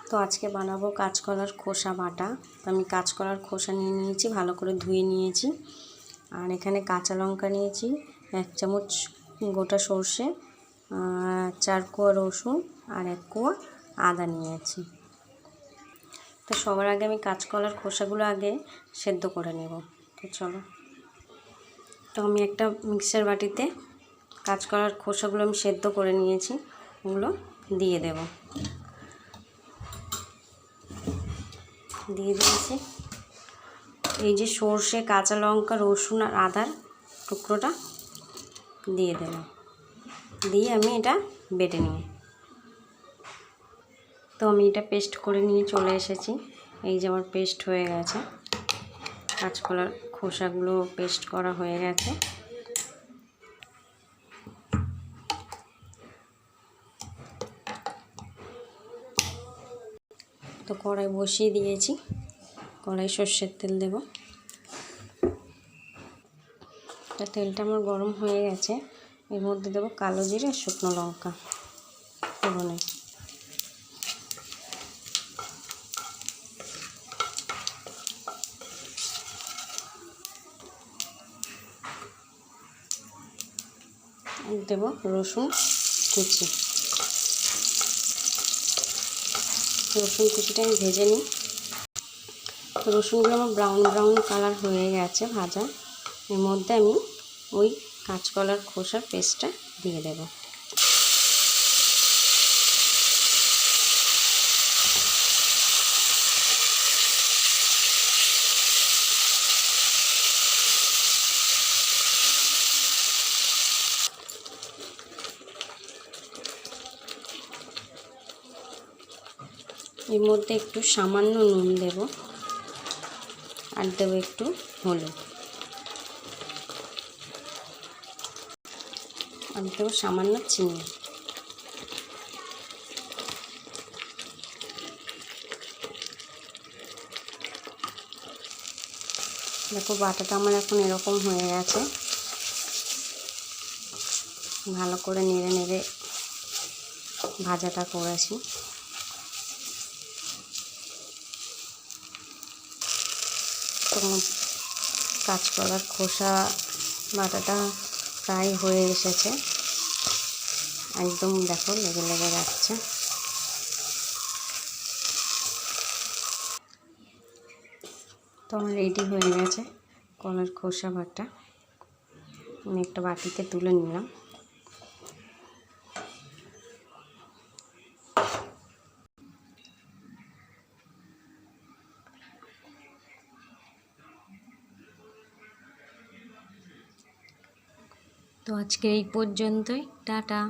তো আজকে বানাবো কাঁচকলার খোসা বাটা। তো আমি কাঁচকলার খোসা নিয়ে নিয়েছি, ভালো করে ধুয়ে নিয়েছি। আর এখানে কাঁচা লঙ্কা নিয়েছি, 1 চামচ গোটা সর্ষে, 4 কোয়া রসুন আর 1 কোয়া আদা নিয়েছি। তো সবার আগে আমি কাঁচকলার খোসাগুলো আগে সেদ্ধ করে নেব। তো চলো। তো আমি একটা মিক্সার বাটিতে কাঁচকলার খোসাগুলো আমি সেদ্ধ করে নিয়েছি, ওগুলো দিয়ে দেব। দিয়ে দিয়েছি। এই যে সর্ষে, কাঁচা লঙ্কা, রসুন আর আদার টুকরোটা দিয়ে দিলাম, দিয়ে আমি এটা বেটে নিই। তো আমি এটা পেস্ট করে নিয়ে চলে এসেছি। এই যে আমার পেস্ট হয়ে গেছে, কাঁচকলার খোসাগুলো পেস্ট করা হয়ে গেছে। তো কড়াই বসিয়ে দিয়েছি, কড়াই সর্ষের তেল দেব। তো তেলটা আমার গরম হয়ে গেছে, এর মধ্যে দেবো কালো জিরে, শুকনো লঙ্কা ফোড়নে। দেব রসুন কুচি। রসুন কুচিটা আমি ভেজে নিই। রসুনগুলো আমার ব্রাউন ব্রাউন কালার হয়ে গেছে ভাজা। এর মধ্যে আমি ওই কাঁচকলার খোসার পেস্টটা দিয়ে দেব। এর মধ্যে একটু সামান্য নুন দেব, আর দেবো একটু হলুদ, আর দেবো সামান্য চিনি। দেখো বাটাটা আমার এখন এরকম হয়ে গেছে। ভালো করে নেড়ে নেড়ে ভাজাটা করেছি। তো কাঁচকলার খোসা বাটাটা প্রায় হয়ে এসেছে, একদম দেখো লেগে লেগে যাচ্ছে। তো আমার রেডি হয়ে গেছে কলার খোসা বাটা। আমি একটা বাটিতে তুলে নিলাম। তো আজকে এই পর্যন্তই, টাটা।